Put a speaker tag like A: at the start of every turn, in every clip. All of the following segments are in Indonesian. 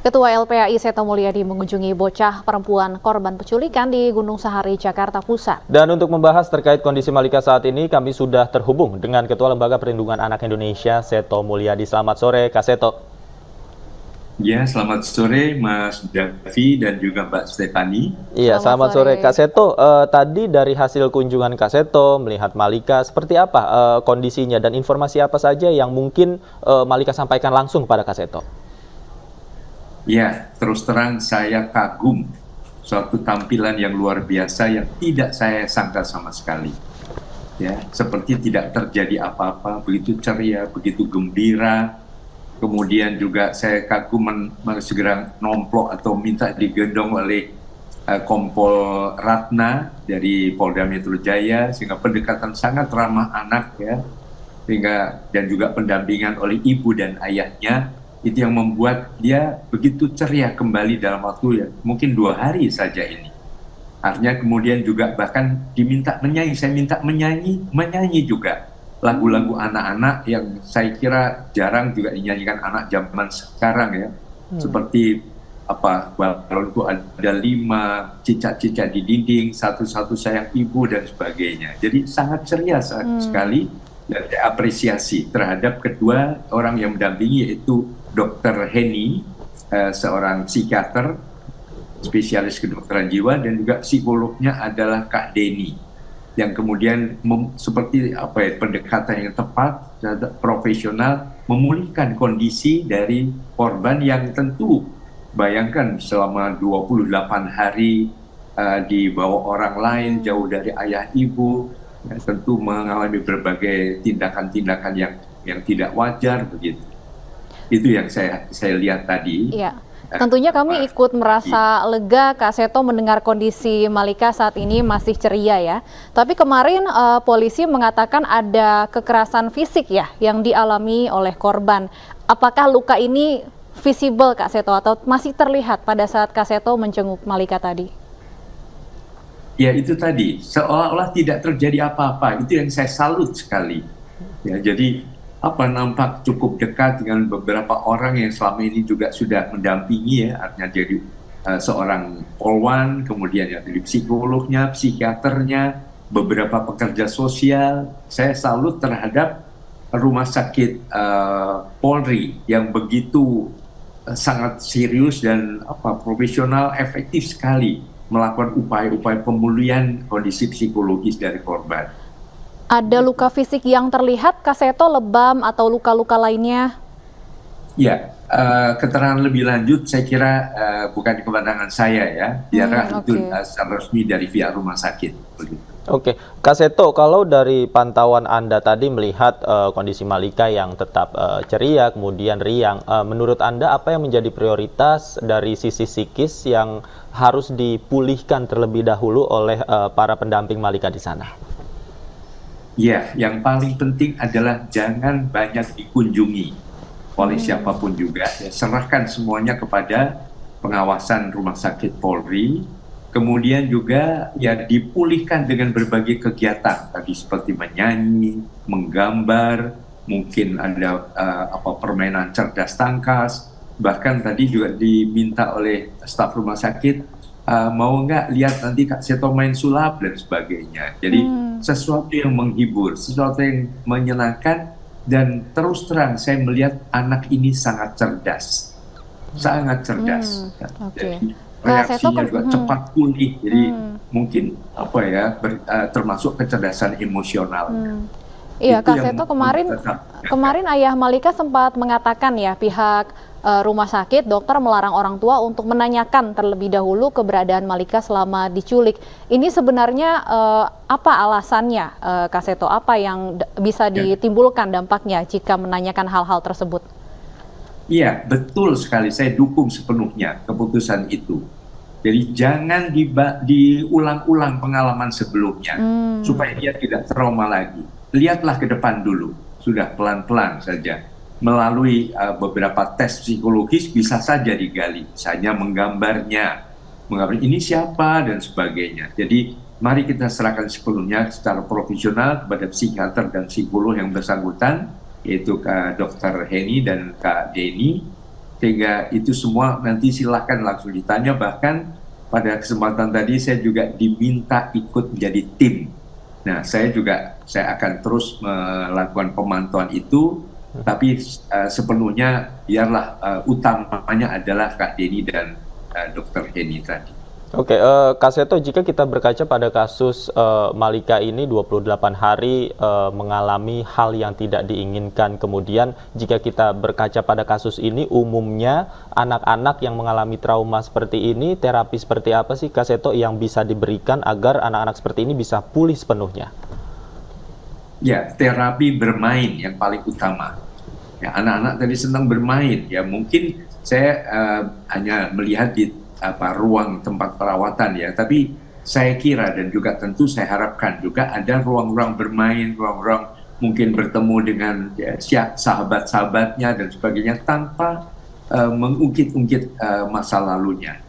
A: Ketua LPAI Seto Mulyadi mengunjungi bocah perempuan korban penculikan di Gunung Sahari, Jakarta Pusat.
B: Dan untuk membahas terkait kondisi Malika saat ini, kami sudah terhubung dengan Ketua Lembaga Perlindungan Anak Indonesia, Seto Mulyadi. Selamat sore, Kak Seto.
C: Ya, selamat sore Mas Davi dan juga Mbak Stefani.
B: Iya, selamat sore Kak Seto. Tadi dari hasil kunjungan Kak Seto melihat Malika, seperti apa kondisinya dan informasi apa saja yang mungkin Malika sampaikan langsung kepada Kak Seto?
C: Ya, terus terang saya kagum suatu tampilan yang luar biasa yang tidak saya sangka sama sekali. Ya, seperti tidak terjadi apa-apa, begitu ceria, begitu gembira. Kemudian juga saya kagum segera nomplok atau minta digendong oleh Kompol Ratna dari Polda Metro Jaya, sehingga pendekatan sangat ramah anak ya, sehingga dan juga pendampingan oleh ibu dan ayahnya, itu yang membuat dia begitu ceria kembali dalam waktu ya mungkin 2 hari saja ini. Artinya kemudian juga bahkan diminta menyanyi, saya minta menyanyi juga lagu-lagu anak-anak yang saya kira jarang juga dinyanyikan anak zaman sekarang ya. Seperti balonku ada 5, cicak-cicak di dinding, satu-satu sayang ibu dan sebagainya. Jadi sangat ceria sekali, dan apresiasi terhadap kedua orang yang mendampingi, yaitu Dr. Heni, seorang psikiater spesialis kedokteran jiwa, dan juga psikolognya adalah Kak Deni, yang kemudian seperti pendekatan yang tepat, profesional, memulihkan kondisi dari korban yang tentu bayangkan selama 28 hari dibawa orang lain jauh dari ayah ibu, tentu mengalami berbagai tindakan-tindakan yang tidak wajar begitu. Itu yang saya lihat tadi.
A: Iya. Tentunya kami ikut merasa lega, Kak Seto, mendengar kondisi Malika saat ini masih ceria ya. Tapi kemarin polisi mengatakan ada kekerasan fisik ya yang dialami oleh korban. Apakah luka ini visible, Kak Seto, atau masih terlihat pada saat Kak Seto menjenguk Malika tadi?
C: Ya itu tadi, seolah-olah tidak terjadi apa-apa. Itu yang saya salut sekali. Ya, jadi nampak cukup dekat dengan beberapa orang yang selama ini juga sudah mendampingi ya, artinya jadi seorang polwan, kemudian ya dari psikolognya, psikiaternya, beberapa pekerja sosial. Saya salut terhadap rumah sakit Polri yang begitu sangat serius dan profesional, efektif sekali melakukan upaya-upaya pemulihan kondisi psikologis dari korban.
A: Ada luka fisik yang terlihat, Kak Seto, lebam atau luka-luka lainnya?
C: Ya, keterangan lebih lanjut saya kira bukan di kewenangan saya ya, biarlah itu secara resmi dari pihak rumah sakit. Begitu.
B: Oke, Kak Seto, kalau dari pantauan Anda tadi melihat kondisi Malika yang tetap ceria, kemudian riang, menurut Anda apa yang menjadi prioritas dari sisi psikis yang harus dipulihkan terlebih dahulu oleh para pendamping Malika di sana?
C: Ya, yang paling penting adalah jangan banyak dikunjungi oleh siapapun juga. Ya, serahkan semuanya kepada pengawasan rumah sakit Polri. Kemudian juga ya dipulihkan dengan berbagai kegiatan tadi seperti menyanyi, menggambar, mungkin ada permainan cerdas tangkas. Bahkan tadi juga diminta oleh staf rumah sakit, mau nggak lihat nanti Kak Seto main sulap dan sebagainya. Jadi sesuatu yang menghibur, sesuatu yang menyenangkan, dan terus terang saya melihat anak ini sangat cerdas, sangat cerdas. Jadi reaksinya juga cepat pulih. Jadi mungkin termasuk kecerdasan emosional.
A: Iya, Kak Seto, kemarin ayah Malika sempat mengatakan ya pihak rumah sakit, dokter melarang orang tua untuk menanyakan terlebih dahulu keberadaan Malika selama diculik. Ini sebenarnya apa alasannya, Kak Seto? Apa yang bisa ditimbulkan dampaknya jika menanyakan hal-hal tersebut?
C: Iya, betul sekali. Saya dukung sepenuhnya keputusan itu. Jadi jangan diulang-ulang pengalaman sebelumnya, supaya dia tidak trauma lagi. Lihatlah ke depan dulu, sudah pelan-pelan saja. Melalui beberapa tes psikologis bisa saja digali, misalnya menggambar ini siapa dan sebagainya. Jadi mari kita serahkan sepenuhnya secara profesional kepada psikiater dan psikolog yang bersangkutan, yaitu Kak Dr. Heni dan Kak Deni. Sehingga itu semua nanti silahkan langsung ditanya. Bahkan pada kesempatan tadi saya juga diminta ikut menjadi tim. Nah, saya akan terus melakukan pemantauan itu, tapi sepenuhnya biarlah utamanya adalah Kak Denny dan Dr. Heni tadi.
B: Oke, Kak Seto, jika kita berkaca pada kasus Malika ini 28 hari mengalami hal yang tidak diinginkan, kemudian jika kita berkaca pada kasus ini, umumnya anak-anak yang mengalami trauma seperti ini, terapi seperti apa sih Kak Seto yang bisa diberikan agar anak-anak seperti ini bisa pulih sepenuhnya?
C: Ya, terapi bermain yang paling utama. Ya, anak-anak tadi senang bermain, ya mungkin saya hanya melihat di ruang tempat perawatan ya, tapi saya kira dan juga tentu saya harapkan juga ada ruang-ruang bermain, ruang-ruang mungkin bertemu dengan sahabat-sahabatnya dan sebagainya tanpa mengungkit-ungkit masa lalunya.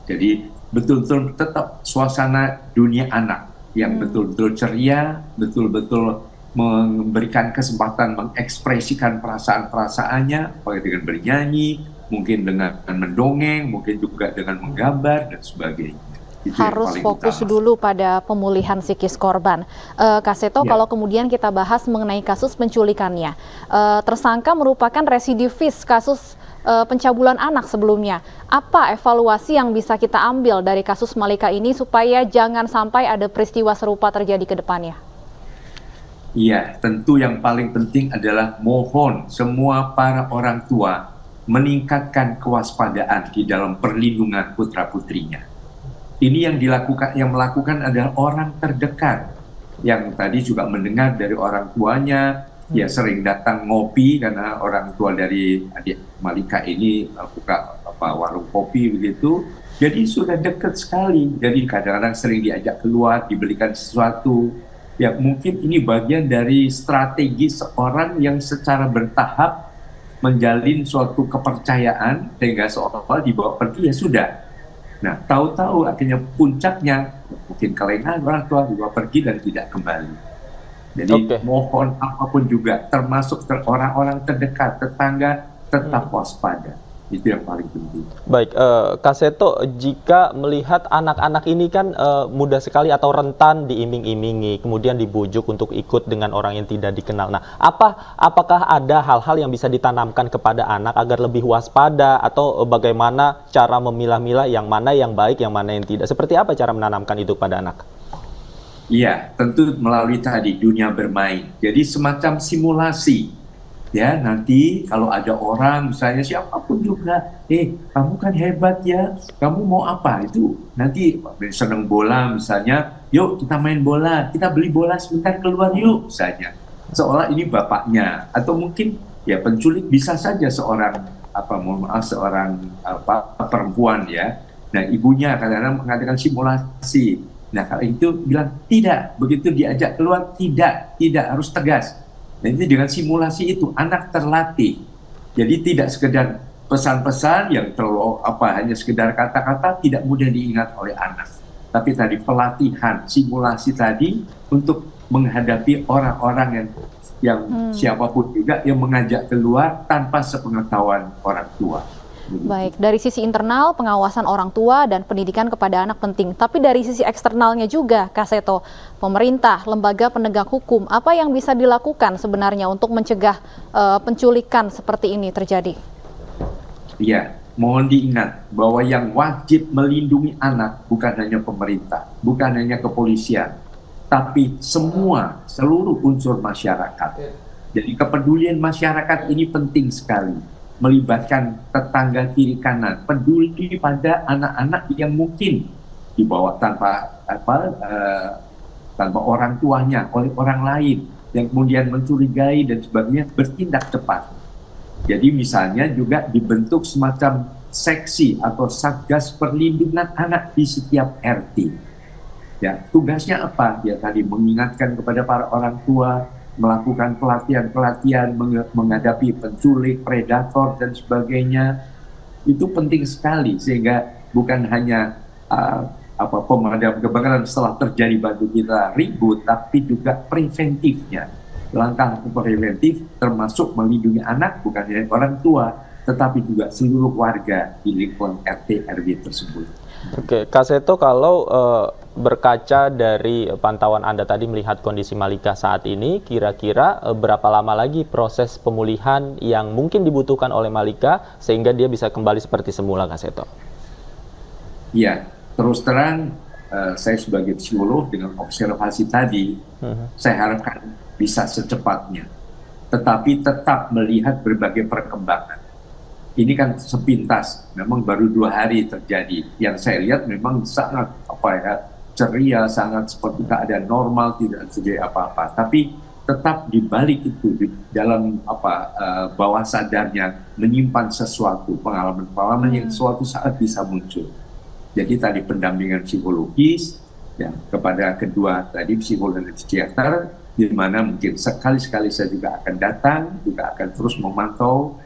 C: Jadi betul-betul tetap suasana dunia anak yang betul-betul ceria, betul-betul memberikan kesempatan mengekspresikan perasaan-perasaannya, baik dengan bernyanyi, mungkin dengan mendongeng, mungkin juga dengan menggambar dan sebagainya. Itu
A: harus fokus dulu pada pemulihan psikis korban. Kak Seto, kalau kemudian kita bahas mengenai kasus penculikannya, tersangka merupakan residivis kasus pencabulan anak sebelumnya. Apa evaluasi yang bisa kita ambil dari kasus Malika ini supaya jangan sampai ada peristiwa serupa terjadi ke depannya?
C: Iya, tentu yang paling penting adalah mohon semua para orang tua meningkatkan kewaspadaan di dalam perlindungan putra-putrinya. Ini yang melakukan adalah orang terdekat, yang tadi juga mendengar dari orang tuanya, ya sering datang ngopi karena orang tua dari adik Malika ini buka warung kopi begitu. Jadi sudah dekat sekali. Jadi kadang-kadang sering diajak keluar, dibelikan sesuatu. Ya mungkin ini bagian dari strategi seorang yang secara bertahap menjalin suatu kepercayaan sehingga seolah-olah dibawa pergi ya sudah. Nah, tahu-tahu akhirnya puncaknya mungkin kelengahan orang tua dibawa pergi dan tidak kembali. Jadi mohon apapun juga, termasuk orang-orang terdekat, tetangga, tetap waspada. Itu yang paling penting.
B: Baik, Kak Seto, jika melihat anak-anak ini kan mudah sekali atau rentan diiming-imingi, kemudian dibujuk untuk ikut dengan orang yang tidak dikenal. Nah, apakah ada hal-hal yang bisa ditanamkan kepada anak agar lebih waspada, atau bagaimana cara memilah-milah yang mana yang baik, yang mana yang tidak? Seperti apa cara menanamkan itu pada anak?
C: Iya, tentu melalui tadi dunia bermain. Jadi semacam simulasi. Ya, nanti kalau ada orang misalnya siapapun juga, kamu kan hebat ya, kamu mau apa? Itu nanti senang bola misalnya, yuk kita main bola, kita beli bola sebentar keluar yuk misalnya. Seolah ini bapaknya, atau mungkin ya penculik bisa saja seorang perempuan ya. Nah, ibunya kadang-kadang mengadakan simulasi. Nah, kalau itu bilang tidak, begitu diajak keluar tidak harus tegas. Dan itu dengan simulasi itu anak terlatih. Jadi tidak sekedar pesan-pesan yang hanya sekedar kata-kata tidak mudah diingat oleh anak. Tapi tadi pelatihan, simulasi tadi untuk menghadapi orang-orang yang siapapun juga yang mengajak keluar tanpa sepengetahuan orang tua.
A: Baik, dari sisi internal, pengawasan orang tua dan pendidikan kepada anak penting. Tapi dari sisi eksternalnya juga, Kak Seto, pemerintah, lembaga penegak hukum, apa yang bisa dilakukan sebenarnya untuk mencegah penculikan seperti ini terjadi?
C: Iya, mohon diingat bahwa yang wajib melindungi anak bukan hanya pemerintah, bukan hanya kepolisian, tapi seluruh unsur masyarakat. Jadi kepedulian masyarakat ini penting sekali. Melibatkan tetangga kiri kanan, peduli pada anak-anak yang mungkin dibawa tanpa orang tuanya oleh orang lain yang kemudian mencurigai dan sebagainya, bertindak cepat. Jadi misalnya juga dibentuk semacam seksi atau satgas perlindungan anak di setiap RT. Ya, tugasnya apa? Ya tadi mengingatkan kepada para orang tua, melakukan pelatihan-pelatihan menghadapi penculik, predator dan sebagainya. Itu penting sekali sehingga bukan hanya pemadam kebakaran setelah terjadi bantu kita ribut, tapi juga preventifnya. Langkah preventif termasuk melindungi anak bukan hanya orang tua, tetapi juga seluruh warga di lingkungan RT RW tersebut.
B: Oke, Kak Seto, kalau berkaca dari pantauan Anda tadi melihat kondisi Malika saat ini, kira-kira berapa lama lagi proses pemulihan yang mungkin dibutuhkan oleh Malika sehingga dia bisa kembali seperti semula, Kak Seto?
C: Ya, terus terang saya sebagai psikolog dengan observasi tadi, saya harapkan bisa secepatnya. Tetapi tetap melihat berbagai perkembangan. Ini kan sepintas, memang baru 2 hari terjadi. Yang saya lihat memang sangat ceria, sangat seperti keadaan normal, tidak terjadi apa-apa. Tapi tetap di balik itu, di dalam bawah sadarnya menyimpan sesuatu, pengalaman-pengalaman yang suatu saat bisa muncul. Jadi tadi pendampingan psikologis ya, kepada kedua tadi psikolog dan psikiater, di mana mungkin sekali-sekali saya juga akan datang, juga akan terus memantau,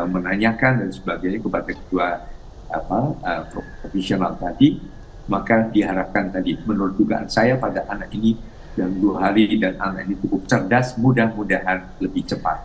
C: menanyakan dan sebagainya kepada kedua profesional tadi. Maka diharapkan tadi, menurut dugaan saya pada anak ini dalam 2 hari dan anak ini cukup cerdas, mudah-mudahan lebih cepat.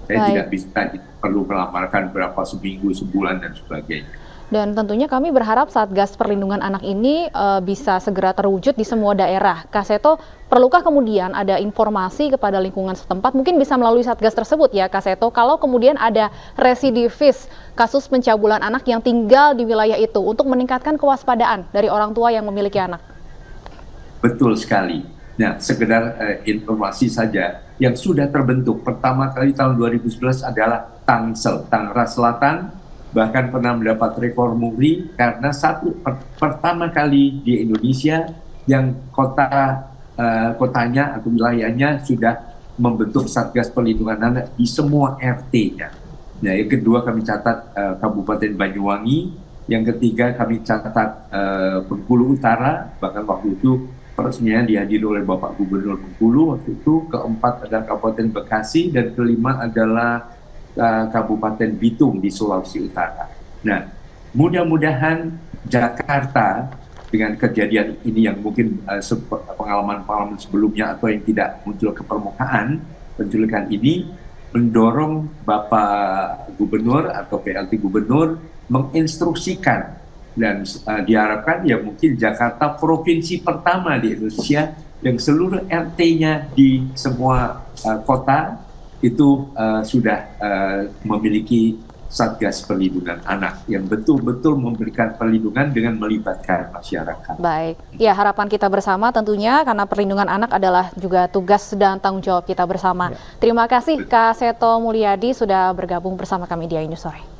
C: Saya tidak bisa perlu melamarkan berapa seminggu, sebulan dan sebagainya.
A: Dan tentunya kami berharap Satgas Perlindungan Anak ini bisa segera terwujud di semua daerah. Kak Seto, perlukah kemudian ada informasi kepada lingkungan setempat, mungkin bisa melalui Satgas tersebut ya Kak Seto, kalau kemudian ada residivis kasus pencabulan anak yang tinggal di wilayah itu untuk meningkatkan kewaspadaan dari orang tua yang memiliki anak?
C: Betul sekali. Nah, sekedar informasi saja, yang sudah terbentuk pertama kali tahun 2011 adalah Tangsel, Tangerang Selatan, bahkan pernah mendapat rekor muri karena pertama kali di Indonesia yang kotanya atau wilayahnya sudah membentuk Satgas Perlindungan Anak di semua RT-nya. Nah, yang kedua kami catat Kabupaten Banyuwangi, yang ketiga kami catat Bengkulu Utara, bahkan waktu itu peresmian dihadiri oleh Bapak Gubernur Bengkulu waktu itu, keempat adalah Kabupaten Bekasi, dan kelima adalah Kabupaten Bitung di Sulawesi Utara. Nah, mudah-mudahan Jakarta dengan kejadian ini yang mungkin pengalaman-pengalaman sebelumnya atau yang tidak muncul ke permukaan, penculikan ini mendorong Bapak Gubernur atau PLT Gubernur menginstruksikan, dan diharapkan ya mungkin Jakarta provinsi pertama di Indonesia yang seluruh RT-nya di semua kota itu sudah memiliki Satgas Perlindungan Anak yang betul-betul memberikan perlindungan dengan melibatkan masyarakat.
A: Baik, ya harapan kita bersama tentunya karena perlindungan anak adalah juga tugas dan tanggung jawab kita bersama. Terima kasih Kak Seto Mulyadi sudah bergabung bersama kami di iNews Sore.